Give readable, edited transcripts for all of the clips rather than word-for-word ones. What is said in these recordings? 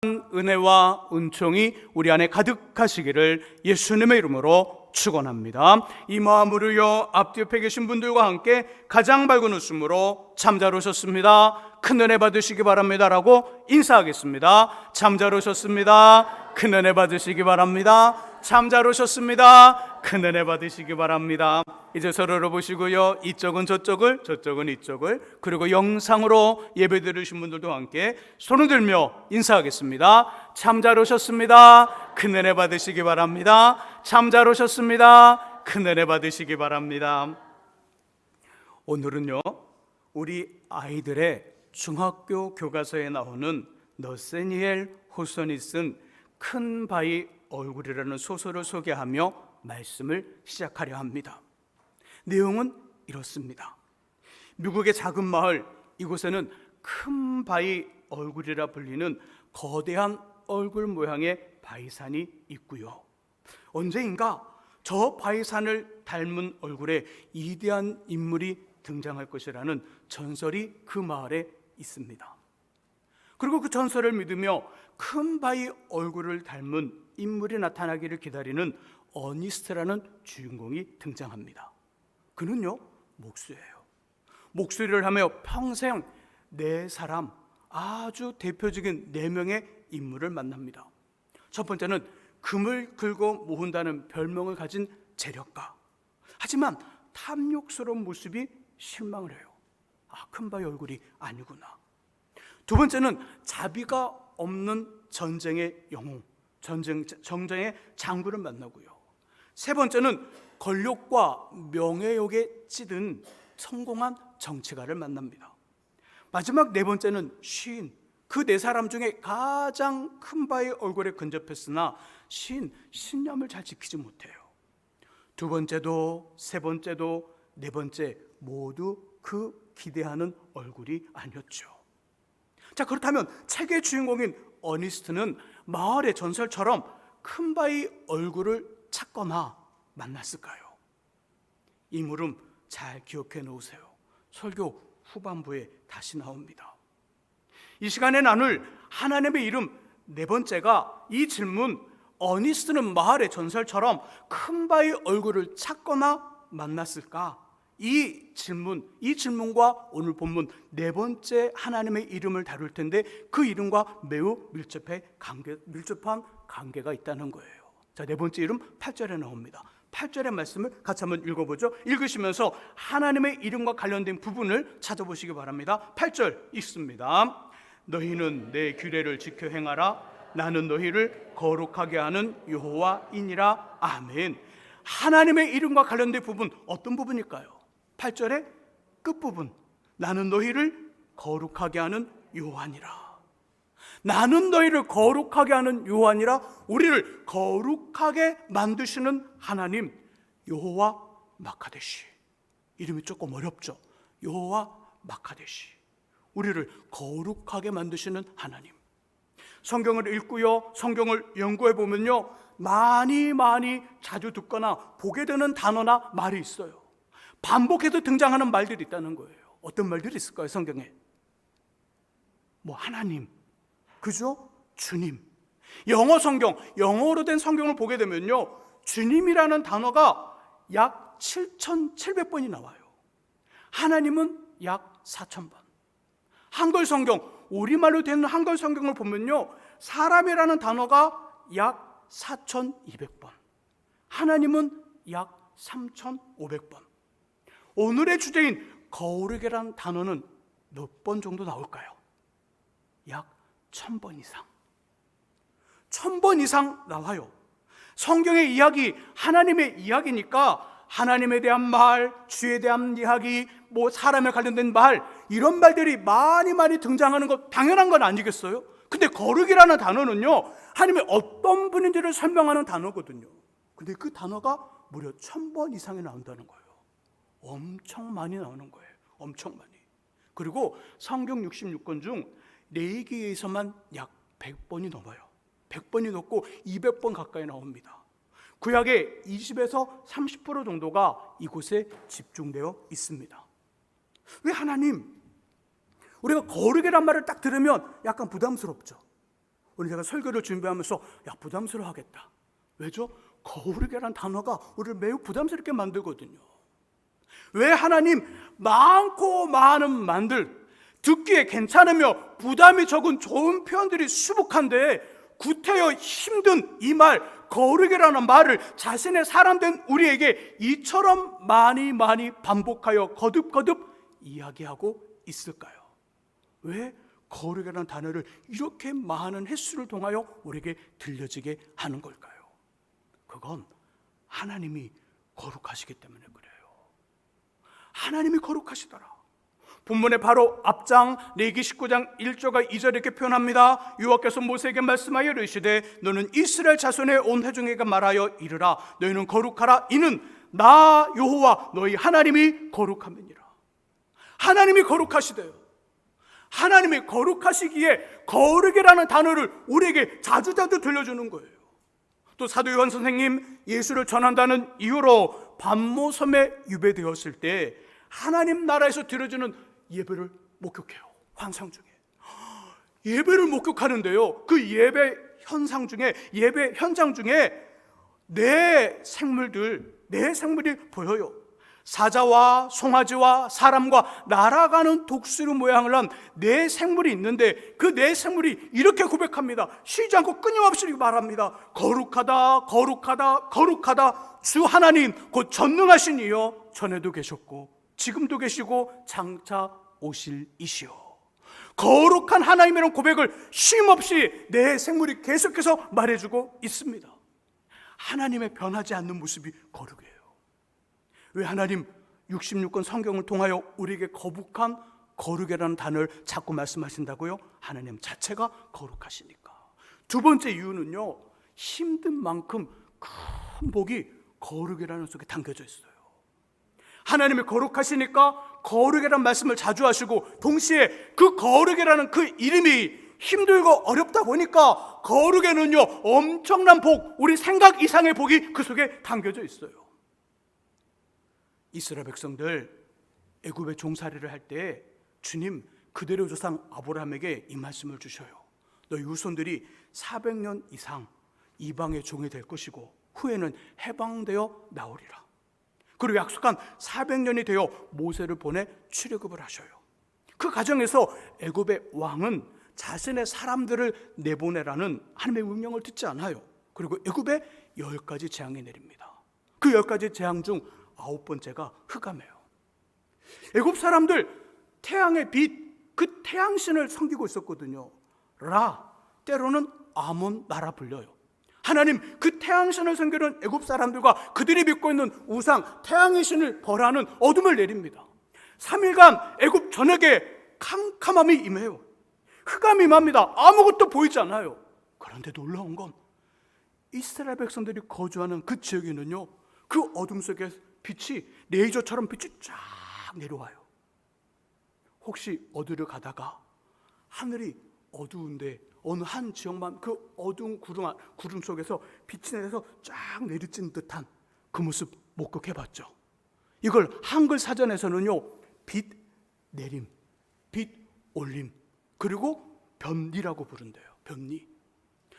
은혜와 은총이 우리 안에 가득하시기를 예수님의 이름으로 축원합니다. 이 마음으로요, 앞뒤 옆에 계신 분들과 함께 가장 밝은 웃음으로 잠잘 오셨습니다, 큰 은혜 받으시기 바랍니다라고 인사하겠습니다. 잠잘 오셨습니다, 큰 은혜 받으시기 바랍니다. 잠잘 오셨습니다, 큰 은혜 받으시기 바랍니다. 이제 서로를 보시고요, 이쪽은 저쪽을, 저쪽은 이쪽을, 그리고 영상으로 예배 드리신 분들도 함께 손을 들며 인사하겠습니다. 잠잘 오셨습니다, 큰 은혜 받으시기 바랍니다. 잠잘 오셨습니다, 큰 은혜 받으시기 바랍니다. 오늘은요, 우리 아이들의 중학교 교과서에 나오는 너세니엘 호선이 쓴 큰 바위 얼굴이라는 소설을 소개하며 말씀을 시작하려 합니다. 내용은 이렇습니다. 미국의 작은 마을, 이곳에는 큰 바위 얼굴이라 불리는 거대한 얼굴 모양의 바위산이 있고요, 언젠가 저 바위산을 닮은 얼굴에 위대한 인물이 등장할 것이라는 전설이 그 마을에 있습니다. 그리고 그 전설을 믿으며 큰 바위 얼굴을 닮은 인물이 나타나기를 기다리는 어니스트라는 주인공이 등장합니다. 그는요, 목수예요. 목수일을 하며 평생 네 사람, 아주 대표적인 4명의 인물을 만납니다. 첫 번째는 금을 긁어 모은다는 별명을 가진 재력가. 하지만 탐욕스러운 모습이 실망을 해요. 큰 바위 얼굴이 아니구나. 두 번째는 자비가 없는 전쟁의 영웅, 전쟁의 장군을 만나고요. 세 번째는 권력과 명예욕에 찌든 성공한 정치가를 만납니다. 마지막 네 번째는 시인, 그 4사람 중에 가장 큰 바위 얼굴에 근접했으나 신념을 잘 지키지 못해요. 두 번째도 세 번째도 네 번째 모두 그 기대하는 얼굴이 아니었죠. 자, 그렇다면 책의 주인공인 어니스트는 마을의 전설처럼 큰 바위 얼굴을 찾거나 만났을까요? 이 물음 잘 기억해 놓으세요. 설교 후반부에 다시 나옵니다. 이 시간에 나눌 하나님의 이름 4번째가 이 질문, 어니스트는 마을의 전설처럼 큰 바위 얼굴을 찾거나 만났을까? 이 질문과 오늘 본문 4번째 하나님의 이름을 다룰 텐데 그 이름과 매우 밀접한 관계가 있다는 거예요. 자, 4번째 이름 8절에 나옵니다. 8절의 말씀을 같이 한번 읽어보죠. 읽으시면서 하나님의 이름과 관련된 부분을 찾아보시기 바랍니다. 8절 읽습니다. 너희는 내 규례를 지켜 행하라. 나는 너희를 거룩하게 하는 여호와이니라. 아멘. 하나님의 이름과 관련된 부분, 어떤 부분일까요? 8절의 끝부분, 나는 너희를 거룩하게 하는 여호와니라. 나는 너희를 거룩하게 하는 여호와니라. 우리를 거룩하게 만드시는 하나님, 여호와 마카데시. 이름이 조금 어렵죠? 여호와 마카데시. 우리를 거룩하게 만드시는 하나님. 성경을 읽고요, 성경을 연구해 보면요, 많이 자주 듣거나 보게 되는 단어나 말이 있어요. 반복해서 등장하는 말들이 있다는 거예요. 어떤 말들이 있을까요, 성경에? 하나님, 그죠? 주님. 영어 성경, 영어로 된 성경을 보게 되면요, 주님이라는 단어가 약 7,700번이 나와요. 하나님은 약 4,000번. 한글 성경, 우리말로 된 한글 성경을 보면요, 사람이라는 단어가 약 4,200번. 하나님은 약 3,500번. 오늘의 주제인 거룩이라는 단어는 몇 번 정도 나올까요? 약 1,000번 이상. 1,000번 이상 나와요. 성경의 이야기, 하나님의 이야기니까 하나님에 대한 말, 주에 대한 이야기, 사람에 관련된 말, 이런 말들이 많이 등장하는 것 당연한 건 아니겠어요? 근데 거룩이라는 단어는요, 하나님의 어떤 분인지를 설명하는 단어거든요. 근데 그 단어가 무려 1,000번 이상이 나온다는 거예요. 엄청 많이 나오는 거예요. 엄청 많이. 그리고 성경 66권 중 레위기에서만 약 100번이 넘어요. 100번이 넘고 200번 가까이 나옵니다. 구약의 20에서 30% 정도가 이곳에 집중되어 있습니다. 왜 하나님, 우리가 거룩이란 말을 딱 들으면 약간 부담스럽죠? 우리 제가 설교를 준비하면서 부담스러워하겠다. 왜죠? 거룩이라는 단어가 우리를 매우 부담스럽게 만들거든요. 왜 하나님 많고 많은 말들, 듣기에 괜찮으며 부담이 적은 좋은 표현들이 수북한데 구태여 힘든 이 말, 거룩이라는 말을 자신의 사람된 우리에게 이처럼 많이 반복하여 거듭 이야기하고 있을까요? 왜 거룩이라는 단어를 이렇게 많은 횟수를 통하여 우리에게 들려지게 하는 걸까요? 그건 하나님이 거룩하시기 때문에 그래요. 하나님이 거룩하시더라. 본문의 바로 앞장 레위기 19장 1절과 2절 이렇게 표현합니다. 여호와께서 모세에게 말씀하여 이르시되 너는 이스라엘 자손의 온 회중에게 말하여 이르라. 너희는 거룩하라. 이는 나 여호와 너희 하나님이 거룩함이니라. 하나님이 거룩하시대요. 하나님이 거룩하시기에 거룩이라는 단어를 우리에게 자주자주 들려주는 거예요. 또 사도 요한 선생님 예수를 전한다는 이유로 반모섬에 유배되었을 때 하나님 나라에서 드려지는 예배를 목격해요. 환상 중에 예배를 목격하는데요, 그 예배 현상 중에, 예배 현장 중에 내 생물이 보여요. 사자와 송아지와 사람과 날아가는 독수리 모양을 한 네 생물이 있는데 그 네 생물이 이렇게 고백합니다. 쉬지 않고 끊임없이 말합니다. 거룩하다 거룩하다 거룩하다 주 하나님 곧 전능하신 이여, 전에도 계셨고 지금도 계시고 장차 오실 이시여. 거룩한 하나님이라는 고백을 쉼없이 내 생물이 계속해서 말해주고 있습니다. 하나님의 변하지 않는 모습이 거룩이에요. 왜 하나님 66권 성경을 통하여 우리에게 거룩한 거룩이라는 단어를 자꾸 말씀하신다고요? 하나님 자체가 거룩하시니까. 두 번째 이유는요, 힘든 만큼 큰 복이 거룩이라는 속에 담겨져 있어요. 하나님이 거룩하시니까 거룩이라는 말씀을 자주 하시고, 동시에 그 거룩이라는 그 이름이 힘들고 어렵다 보니까 거룩에는요 엄청난 복, 우리 생각 이상의 복이 그 속에 담겨져 있어요. 이스라엘 백성들 애굽의 종살이를 할 때 주님 그대로 조상 아브라함에게 이 말씀을 주셔요. 너희 후손들이 400년 이상 이방의 종이 될 것이고 후에는 해방되어 나오리라. 그리고 약속한 400년이 되어 모세를 보내 출애굽을 하셔요. 그 과정에서 애굽의 왕은 자신의 사람들을 내보내라는 하나님의 명령을 듣지 않아요. 그리고 애굽에 10가지 재앙이 내립니다. 그 10가지 재앙 중 9번째가 흑암이에요. 애굽 사람들 태양의 빛, 그 태양신을 섬기고 있었거든요. 라, 때로는 아몬 나라 불려요. 하나님 그 태양신을 섬기는 애굽 사람들과 그들이 믿고 있는 우상 태양의 신을 벌하는 어둠을 내립니다. 3일간 애굽 전역에 캄캄함이 임해요. 흑암이 임합니다. 아무것도 보이지 않아요. 그런데 놀라운 건 이스라엘 백성들이 거주하는 그 지역에는요, 그 어둠 속에 빛이 레이저처럼 빛이 쫙 내려와요. 혹시 어디를 가다가 하늘이 어두운데 어느 한 지역만 그 어두운 구름 속에서 빛이 내려서 쫙 내리쬐는 듯한 그 모습 목격해봤죠? 이걸 한글 사전에서는요 빛 내림, 빛 올림, 그리고 변리라고 부른대요. 변리.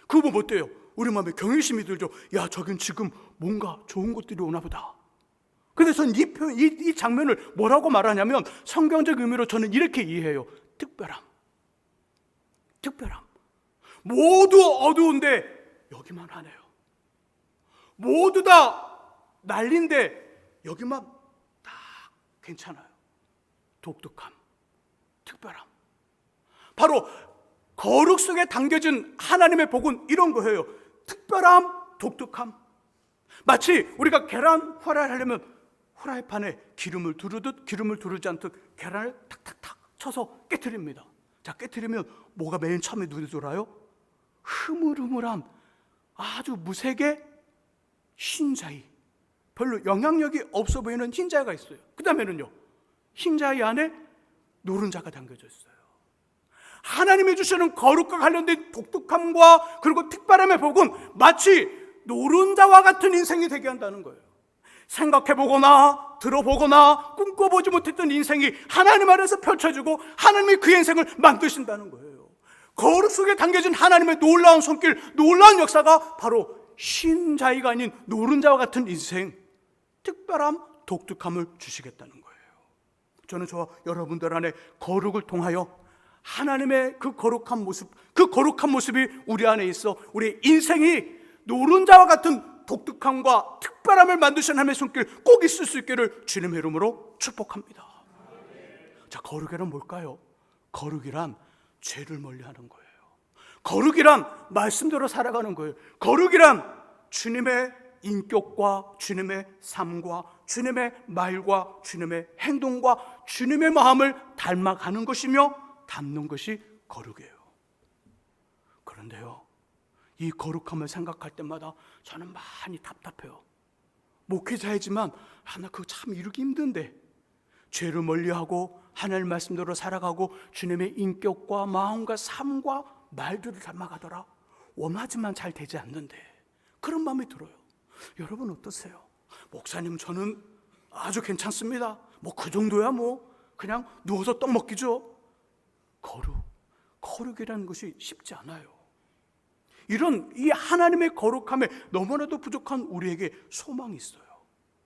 그거 보면 어때요? 우리 마음에 경외심이 들죠. 야, 저긴 지금 뭔가 좋은 것들이 오나 보다. 근데 전 이 장면을 뭐라고 말하냐면 성경적 의미로 저는 이렇게 이해해요. 특별함. 모두 어두운데 여기만 하네요. 모두 다 난리인데 여기만 딱 괜찮아요. 독특함, 특별함. 바로 거룩 속에 담겨진 하나님의 복은 이런 거예요. 특별함, 독특함. 마치 우리가 계란 후라이를 하려면 후라이팬에 기름을 두르듯 기름을 두르지 않듯 계란을 탁탁탁 쳐서 깨트립니다. 자, 깨트리면 뭐가 맨 처음에 눈에 들어와요? 흐물흐물한 아주 무색의 흰자위, 별로 영향력이 없어 보이는 흰자위가 있어요. 그 다음에는요, 흰자위 안에 노른자가 담겨져 있어요. 하나님이 주시는 거룩과 관련된 독특함과 그리고 특별함의 복은 마치 노른자와 같은 인생이 되게 한다는 거예요. 생각해보거나 들어보거나 꿈꿔보지 못했던 인생이 하나님 안에서 펼쳐지고 하나님이 그 인생을 만드신다는 거예요. 거룩 속에 담겨진 하나님의 놀라운 손길, 놀라운 역사가 바로 신자이가 아닌 노른자와 같은 인생, 특별함, 독특함을 주시겠다는 거예요. 저는 저와 여러분들 안에 거룩을 통하여 하나님의 그 거룩한 모습이 우리 안에 있어 우리 인생이 노른자와 같은 독특함과 특별함을 만드신 하나님의 손길 꼭 있을 수 있기를 주님의 이름으로 축복합니다. 자, 거룩이란 뭘까요? 거룩이란 죄를 멀리하는 거예요. 거룩이란 말씀대로 살아가는 거예요. 거룩이란 주님의 인격과 주님의 삶과 주님의 말과 주님의 행동과 주님의 마음을 닮아가는 것이며 담는 것이 거룩이에요. 그런데요, 이 거룩함을 생각할 때마다 저는 많이 답답해요. 목회자이지만 나 그거 참 이루기 힘든데, 죄를 멀리하고 하나님 말씀대로 살아가고 주님의 인격과 마음과 삶과 말들을 닮아가더라. 원하지만 잘 되지 않는데, 그런 마음이 들어요. 여러분 어떠세요? 목사님, 저는 아주 괜찮습니다. 그 정도야 그냥 누워서 떡 먹기죠. 거룩이라는 것이 쉽지 않아요. 이런 이 하나님의 거룩함에 너무나도 부족한 우리에게 소망이 있어요.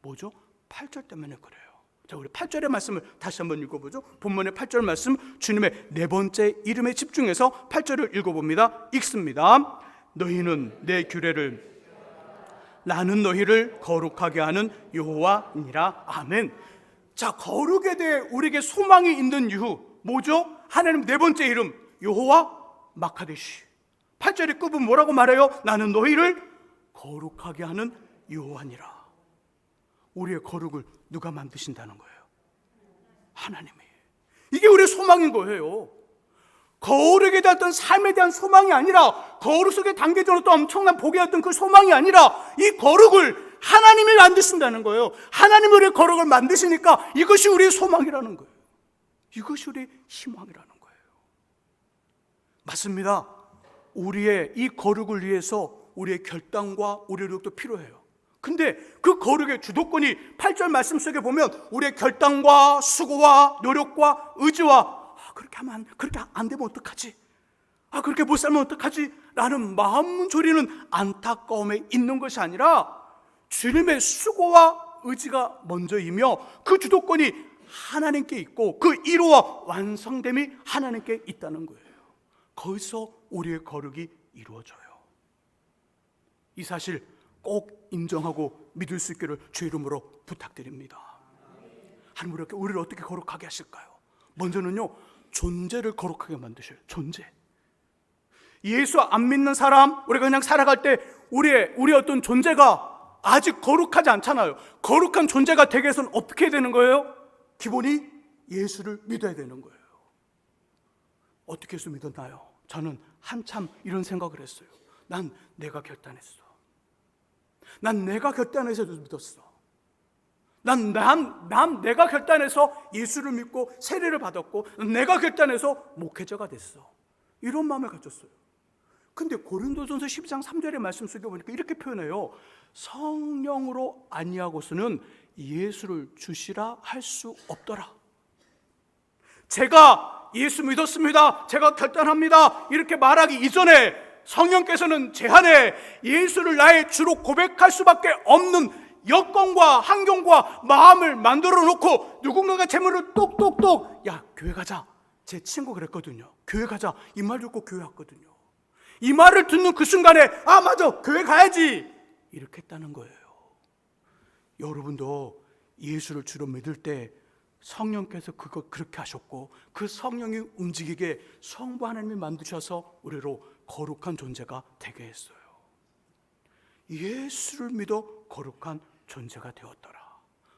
뭐죠? 8절 때문에 그래요. 자, 우리 8절의 말씀을 다시 한번 읽어보죠. 본문의 8절 말씀, 주님의 네 번째 이름에 집중해서 8절을 읽어봅니다. 읽습니다. 너희는 내 규례를, 나는 너희를 거룩하게 하는 여호와니라. 아멘. 자, 거룩에 대해 우리에게 소망이 있는 이유 뭐죠? 하나님 네 번째 이름 여호와 마카데시. 8절의 끝은 뭐라고 말해요? 나는 너희를 거룩하게 하는 여호와니라. 우리의 거룩을 누가 만드신다는 거예요? 하나님이. 이게 우리의 소망인 거예요. 거룩에 대한 어떤 삶에 대한 소망이 아니라, 거룩 속에 담겨진 어떤 엄청난 복의 어떤 그 소망이 아니라, 이 거룩을 하나님이 만드신다는 거예요. 하나님이 우리의 거룩을 만드시니까 이것이 우리의 소망이라는 거예요. 이것이 우리의 희망이라는 거예요. 맞습니다. 우리의 이 거룩을 위해서 우리의 결단과 우리의 노력도 필요해요. 근데 그 거룩의 주도권이 8절 말씀 속에 보면 우리의 결단과 수고와 노력과 의지와 그렇게 안 되면 어떡하지? 그렇게 못 살면 어떡하지? 라는 마음 졸이는 안타까움에 있는 것이 아니라 주님의 수고와 의지가 먼저이며 그 주도권이 하나님께 있고 그 이루와 완성됨이 하나님께 있다는 거예요. 거기서 우리의 거룩이 이루어져요. 이 사실 꼭 인정하고 믿을 수 있기를 주 이름으로 부탁드립니다. 하나님 우리를 어떻게 거룩하게 하실까요? 먼저는요, 존재를 거룩하게 만드셔요. 존재. 예수 안 믿는 사람, 우리가 그냥 살아갈 때 우리의 어떤 존재가 아직 거룩하지 않잖아요. 거룩한 존재가 되기 위해서는 어떻게 해야 되는 거예요? 기본이 예수를 믿어야 되는 거예요. 어떻게 해서 믿었나요? 저는 한참 이런 생각을 했어요. 난 내가 결단했어. 난 내가 결단해서 믿었어. 난 내가 결단해서 예수를 믿고 세례를 받았고, 내가 결단해서 목회자가 됐어. 이런 마음을 가졌어요. 근데 고린도전서 12장 3절의 말씀 속에 보니까 이렇게 표현해요. 성령으로 아니하고서는 예수를 주시라 할 수 없더라. 제가 예수 믿었습니다, 제가 결단합니다, 이렇게 말하기 이전에 성령께서는 제 안에 예수를 나의 주로 고백할 수밖에 없는 여건과 환경과 마음을 만들어 놓고, 누군가가 제 말을 똑똑똑, 야 교회 가자, 제 친구 그랬거든요. 교회 가자, 이 말 듣고 교회 왔거든요. 이 말을 듣는 그 순간에 맞아, 교회 가야지, 이렇게 했다는 거예요. 여러분도 예수를 주로 믿을 때 성령께서 그렇게 하셨고, 그 성령이 움직이게 성부 하나님이 만드셔서 우리로 거룩한 존재가 되게 했어요. 예수를 믿어 거룩한 존재가 되었더라.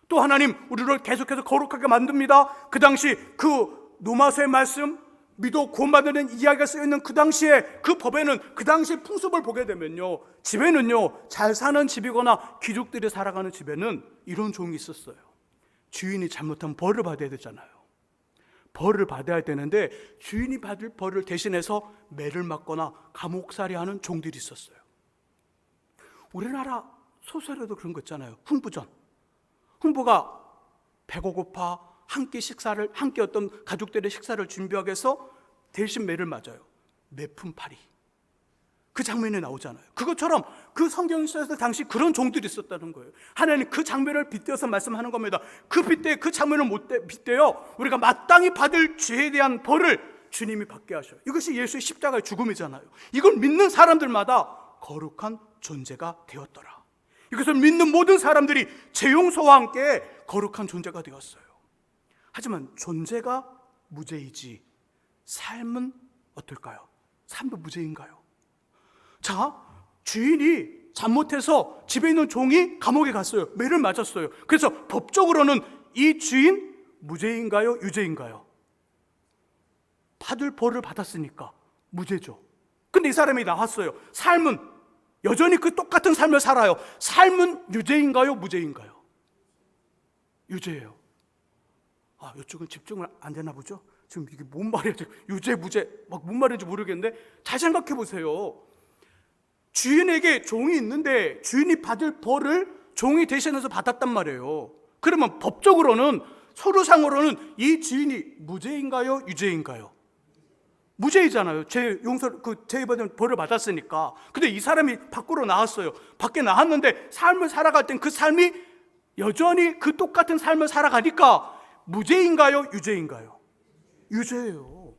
또 하나님 우리를 계속해서 거룩하게 만듭니다. 그 당시 그 로마서의 말씀, 믿어 구원받는 이야기가 쓰여있는 그 당시에 그 법에는, 그 당시의 풍습을 보게 되면요, 집에는요, 잘 사는 집이거나 귀족들이 살아가는 집에는 이런 종이 있었어요. 주인이 잘못하면 벌을 받아야 되잖아요. 벌을 받아야 되는데 주인이 받을 벌을 대신해서 매를 맞거나 감옥살이하는 종들이 있었어요. 우리나라 소설에도 그런 거 있잖아요. 흥부전. 흥부가 배가 고파 한 끼 어떤 가족들의 식사를 준비하기 위해서 대신 매를 맞아요. 매품팔이, 그 장면이 나오잖아요. 그것처럼 그 성경에서 당시 그런 종들이 있었다는 거예요. 하나님 그 장면을 빗대어서 말씀하는 겁니다. 그 장면을 못 빗대어 우리가 마땅히 받을 죄에 대한 벌을 주님이 받게 하셔요. 이것이 예수의 십자가의 죽음이잖아요. 이걸 믿는 사람들마다 거룩한 존재가 되었더라. 이것을 믿는 모든 사람들이 죄 용서와 함께 거룩한 존재가 되었어요. 하지만 존재가 무죄이지 삶은 어떨까요? 삶도 무죄인가요? 자, 주인이 잘못해서 집에 있는 종이 감옥에 갔어요. 매를 맞았어요. 그래서 법적으로는 이 주인 무죄인가요? 유죄인가요? 받을 벌을 받았으니까 무죄죠. 근데 이 사람이 나왔어요. 삶은 여전히 그 똑같은 삶을 살아요. 삶은 유죄인가요? 무죄인가요? 유죄예요. 이쪽은 집중을 안 되나 보죠? 지금 이게 뭔 말이야? 유죄, 무죄, 뭔 말인지 모르겠는데 잘 생각해 보세요. 주인에게 종이 있는데 주인이 받을 벌을 종이 대신해서 받았단 말이에요. 그러면 법적으로는, 서류상으로는 이 주인이 무죄인가요? 유죄인가요? 무죄이잖아요. 죄 받은 벌을 받았으니까. 근데 이 사람이 밖으로 나왔어요. 밖에 나왔는데 삶을 살아갈 땐 그 삶이 여전히 그 똑같은 삶을 살아가니까 무죄인가요? 유죄인가요? 유죄예요.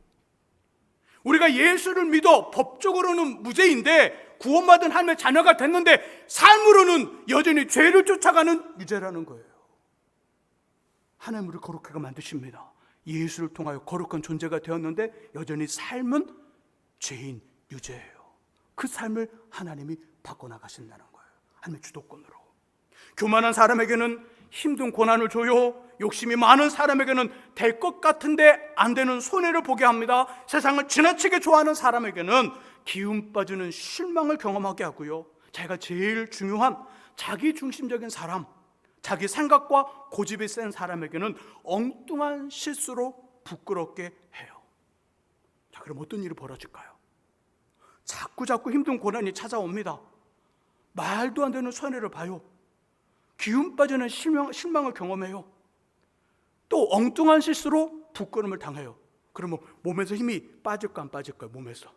우리가 예수를 믿어 법적으로는 무죄인데 구원받은 하나님의 자녀가 됐는데 삶으로는 여전히 죄를 쫓아가는 유죄라는 거예요. 하나님 우리를 거룩하게 만드십니다. 예수를 통하여 거룩한 존재가 되었는데 여전히 삶은 죄인, 유죄예요. 그 삶을 하나님이 바꿔나가신다는 거예요. 하나님의 주도권으로. 교만한 사람에게는 힘든 고난을 줘요. 욕심이 많은 사람에게는 될 것 같은데 안 되는 손해를 보게 합니다. 세상을 지나치게 좋아하는 사람에게는 기운 빠지는 실망을 경험하게 하고요. 자기가 제일 중요한 자기 중심적인 사람, 자기 생각과 고집이 센 사람에게는 엉뚱한 실수로 부끄럽게 해요. 자, 그럼 어떤 일이 벌어질까요? 자꾸 힘든 고난이 찾아옵니다. 말도 안 되는 손해를 봐요. 기운 빠지는 실망을 경험해요. 또 엉뚱한 실수로 부끄러움을 당해요. 그러면 몸에서 힘이 빠질까 안 빠질까요? 몸에서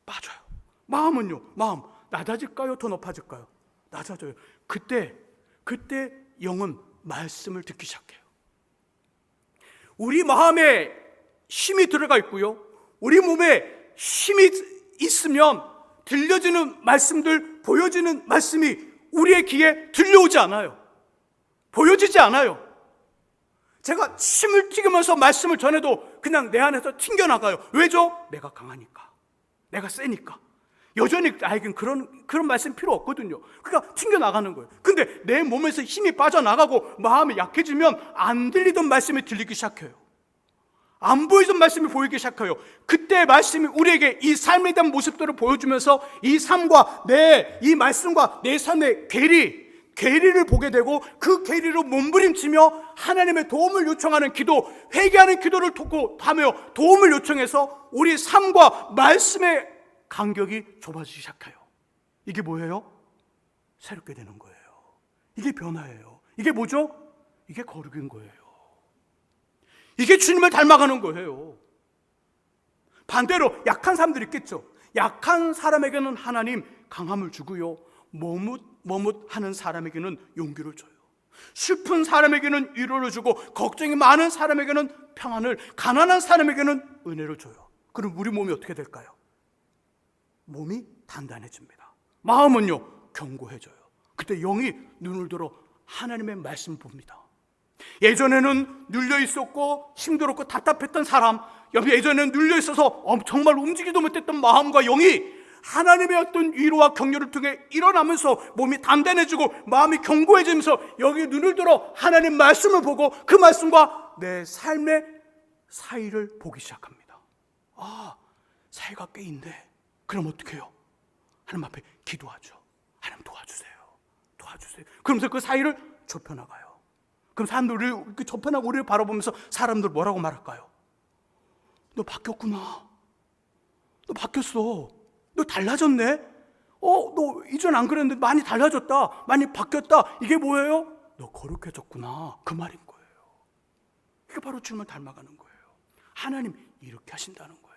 빠져요. 마음은요? 마음 낮아질까요? 더 높아질까요? 낮아져요. 그때 영은 말씀을 듣기 시작해요. 우리 마음에 힘이 들어가 있고요, 우리 몸에 힘이 있으면 들려지는 말씀들, 보여지는 말씀이 우리의 귀에 들려오지 않아요. 보여지지 않아요. 제가 침을 튀기면서 말씀을 전해도 그냥 내 안에서 튕겨나가요. 왜죠? 내가 강하니까, 내가 세니까. 여전히 나에겐 그런 말씀 필요 없거든요. 그러니까 튕겨나가는 거예요. 근데 내 몸에서 힘이 빠져나가고 마음이 약해지면 안 들리던 말씀이 들리기 시작해요. 안 보이던 말씀이 보이기 시작해요. 그때 말씀이 우리에게 이 삶에 대한 모습들을 보여주면서 이 삶과 이 말씀과 내 삶의 괴리를 보게 되고, 그 괴리로 몸부림치며 하나님의 도움을 요청하는 기도, 회개하는 기도를 하며 도움을 요청해서 우리 삶과 말씀의 간격이 좁아지기 시작해요. 이게 뭐예요? 새롭게 되는 거예요. 이게 변화예요. 이게 뭐죠? 이게 거룩인 거예요. 이게 주님을 닮아가는 거예요. 반대로 약한 사람들이 있겠죠. 약한 사람에게는 하나님 강함을 주고요, 머뭇하는 사람에게는 용기를 줘요. 슬픈 사람에게는 위로를 주고, 걱정이 많은 사람에게는 평안을, 가난한 사람에게는 은혜를 줘요. 그럼 우리 몸이 어떻게 될까요? 몸이 단단해집니다. 마음은요, 견고해져요. 그때 영이 눈을 들어 하나님의 말씀을 봅니다. 예전에는 눌려 있었고 힘들었고 답답했던 사람, 예전에는 눌려 있어서 정말 움직이도 못했던 마음과 영이 하나님의 어떤 위로와 격려를 통해 일어나면서 몸이 단단해지고 마음이 견고해지면서 여기 눈을 들어 하나님 말씀을 보고 그 말씀과 내 삶의 사이를 보기 시작합니다. 사이가 꽤 있네. 그럼 어떻게 해요? 하나님 앞에 기도하죠. 하나님 도와주세요. 그러면서 그 사이를 좁혀나가요. 그럼 사람들이 이렇게 좁혀나고 우리를 바라보면서 사람들 뭐라고 말할까요? 너 바뀌었구나. 너 바뀌었어. 너 달라졌네. 너 이전 안 그랬는데 많이 달라졌다. 많이 바뀌었다. 이게 뭐예요? 너 거룩해졌구나. 그 말인 거예요. 이게 바로 주님을 닮아가는 거예요. 하나님 이렇게 하신다는 거예요.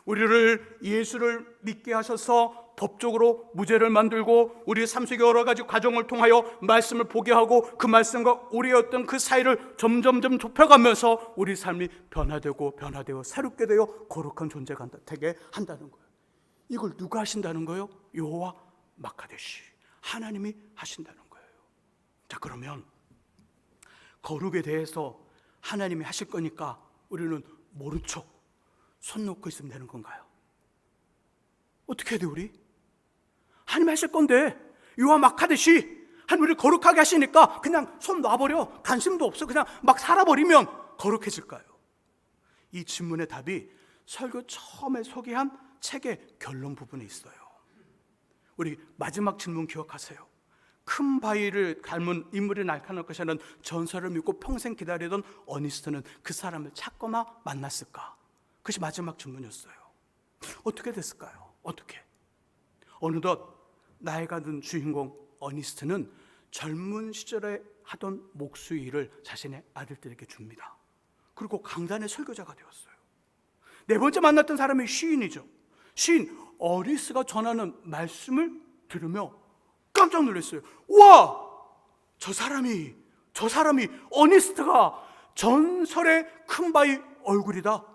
우리를 예수를 믿게 하셔서 법적으로 무죄를 만들고 우리의 삶 속의 여러 가지 과정을 통하여 말씀을 보게 하고 그 말씀과 우리의 어떤 그 사이를 점점점 좁혀가면서 우리 삶이 변화되고 새롭게 되어 거룩한 존재가 되게 한다는 거예요. 이걸 누가 하신다는 거예요? 여호와 마카데시, 하나님이 하신다는 거예요. 자, 그러면 거룩에 대해서 하나님이 하실 거니까 우리는 모른 척 손 놓고 있으면 되는 건가요? 어떻게 해야 돼 우리? 하나님 하실 건데 여호와 마카데시, 하나님 우리를 거룩하게 하시니까 그냥 손 놔버려, 관심도 없어, 그냥 막 살아버리면 거룩해질까요? 이 질문의 답이 설교 처음에 소개한 책의 결론 부분에 있어요. 우리 마지막 질문 기억하세요. 큰 바위를 닮은 인물이 나타날 것이라는 전설을 믿고 평생 기다리던 어니스트는 그 사람을 찾거나 만났을까? 그것이 마지막 질문이었어요. 어떻게 됐을까요? 어떻게? 어느덧 나이가 든 주인공 어니스트는 젊은 시절에 하던 목수의 일을 자신의 아들들에게 줍니다. 그리고 강단의 설교자가 되었어요. 네 번째 만났던 사람이 시인이죠. 시인 어리스가 전하는 말씀을 들으며 깜짝 놀랐어요. 와! 저 사람이 어니스트가 전설의 큰 바위 얼굴이다.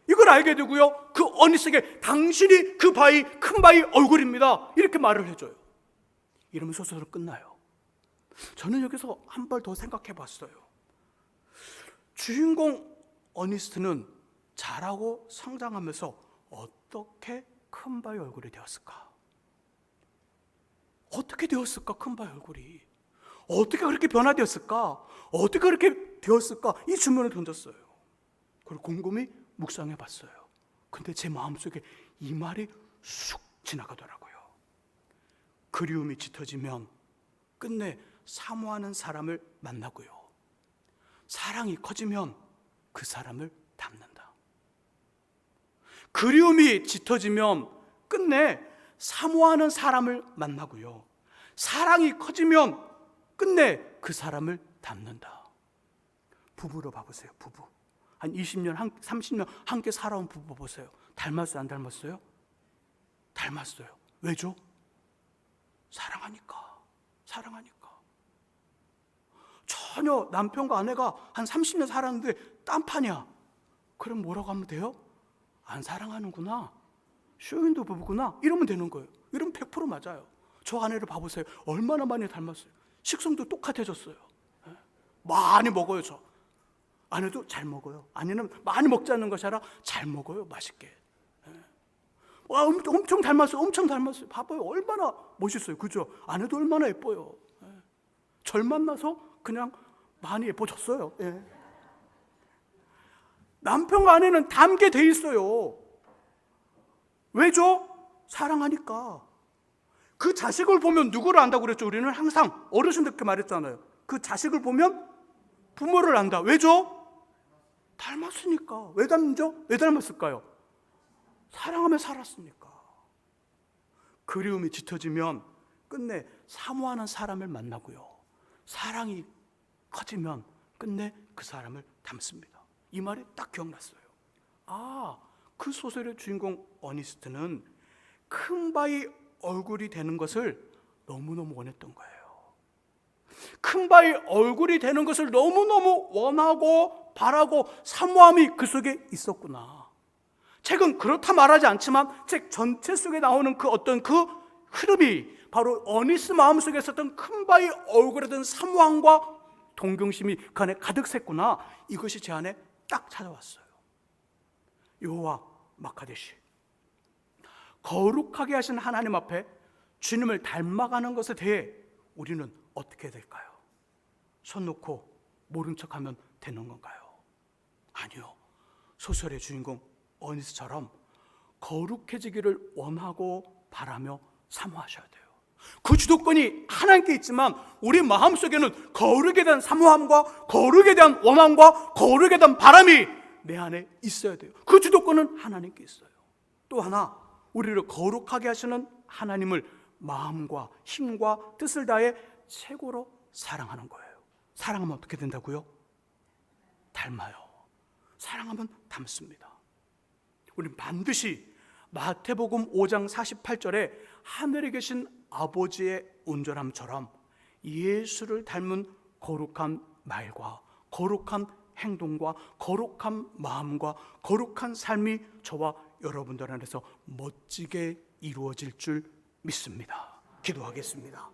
이걸 알게 되고요, 그 어니스에게 당신이 그 바위, 큰 바위 얼굴입니다, 이렇게 말을 해줘요. 이러면 소설은 끝나요. 저는 여기서 한 발 더 생각해 봤어요. 주인공 어니스트는 자라고 성장하면서 어떻게 큰 바위 얼굴이 되었을까? 어떻게 되었을까? 큰 바위 얼굴이 어떻게 그렇게 변화되었을까? 어떻게 그렇게 되었을까? 이 질문을 던졌어요. 그리고 곰곰이 묵상해 봤어요. 근데 제 마음속에 이 말이 쑥 지나가더라고요. 그리움이 짙어지면 끝내 사모하는 사람을 만나고요, 사랑이 커지면 그 사람을 닮는다. 그리움이 짙어지면 끝내 사모하는 사람을 만나고요, 사랑이 커지면 끝내 그 사람을 닮는다. 부부로 봐보세요. 부부 한 20년, 30년 함께 살아온 부부 보세요. 닮았어요? 안 닮았어요? 닮았어요. 왜죠? 사랑하니까. 전혀 남편과 아내가 한 30년 살았는데 딴판이야. 그럼 뭐라고 하면 돼요? 안 사랑하는구나, 쇼윈도 부부구나, 이러면 되는 거예요. 이러면 100% 맞아요. 저 아내를 봐보세요. 얼마나 많이 닮았어요. 식성도 똑같아졌어요. 많이 먹어요. 저 아내도 잘 먹어요. 아내는 많이 먹지 않는 것이 아니라 잘 먹어요. 맛있게. 엄청 닮았어요. 엄청 닮았어요. 봐봐요. 얼마나 멋있어요. 그죠? 아내도 얼마나 예뻐요. 절 만나서 그냥 많이 예뻐졌어요. 남편과 아내는 닮게 돼 있어요. 왜죠? 사랑하니까. 그 자식을 보면 누구를 안다고 그랬죠? 우리는 항상 어르신들께 말했잖아요. 그 자식을 보면 부모를 안다. 왜죠? 닮았으니까. 왜 닮죠? 왜 닮았을까요? 사랑하며 살았으니까. 그리움이 짙어지면 끝내 사모하는 사람을 만나고요, 사랑이 커지면 끝내 그 사람을 닮습니다. 이 말이 딱 기억났어요. 그 소설의 주인공 어니스트는 큰 바위 얼굴이 되는 것을 너무너무 원했던 거예요. 큰 바위 얼굴이 되는 것을 너무너무 원하고 바라고 사모함이 그 속에 있었구나. 책은 그렇다 말하지 않지만 책 전체 속에 나오는 그 어떤 그 흐름이 바로 어니스 마음속에 있었던 큰 바위 얼굴에 대한 사모함과 동경심이 그 안에 가득 샜구나. 이것이 제 안에 딱 찾아왔어요. 여호와 마카데시, 거룩하게 하신 하나님 앞에 주님을 닮아가는 것에 대해 우리는 어떻게 될까요? 손 놓고 모른 척하면 되는 건가요? 아니요. 소설의 주인공 어니스처럼 거룩해지기를 원하고 바라며 사모하셔야 돼요. 그 주도권이 하나님께 있지만 우리 마음속에는 거룩에 대한 사모함과 거룩에 대한 원함과 거룩에 대한 바람이 내 안에 있어야 돼요. 그 주도권은 하나님께 있어요. 또 하나, 우리를 거룩하게 하시는 하나님을 마음과 힘과 뜻을 다해 최고로 사랑하는 거예요. 사랑하면 어떻게 된다고요? 닮아요. 사랑하면 닮습니다. 우리는 반드시 마태복음 5장 48절에 하늘에 계신 아버지의 온전함처럼 예수를 닮은 거룩한 말과 거룩한 행동과 거룩한 마음과 거룩한 삶이 저와 여러분들 안에서 멋지게 이루어질 줄 믿습니다. 기도하겠습니다.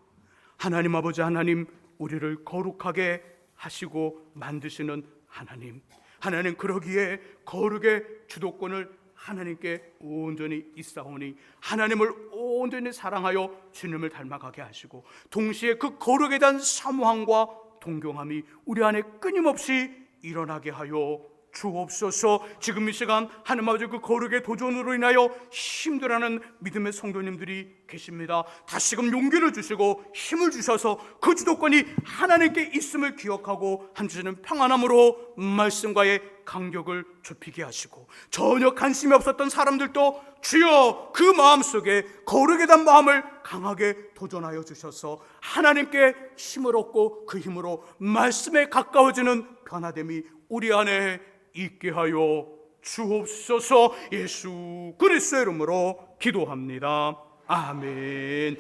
하나님 아버지, 하나님, 우리를 거룩하게 하시고 만드시는 하나님, 그러기에 거룩의 주도권을 하나님께 온전히 있사오니 하나님을 온전히 사랑하여 주님을 닮아가게 하시고, 동시에 그 거룩에 대한 사모함과 동경함이 우리 안에 끊임없이 일어나게 하여 주옵소서. 지금 이 시간 하나님 아버지, 그 거룩의 도전으로 인하여 힘들어하는 믿음의 성도님들이 계십니다. 다시금 용기를 주시고 힘을 주셔서 그 주도권이 하나님께 있음을 기억하고 함주시는 평안함으로 말씀과의 간격을 좁히게 하시고, 전혀 관심이 없었던 사람들도 주여 그 마음속에 거룩에 대한 마음을 강하게 도전하여 주셔서 하나님께 힘을 얻고 그 힘으로 말씀에 가까워지는 변화됨이 우리 안에 있게 하여 주옵소서. 예수 그리스도의 이름으로 기도합니다. 아멘.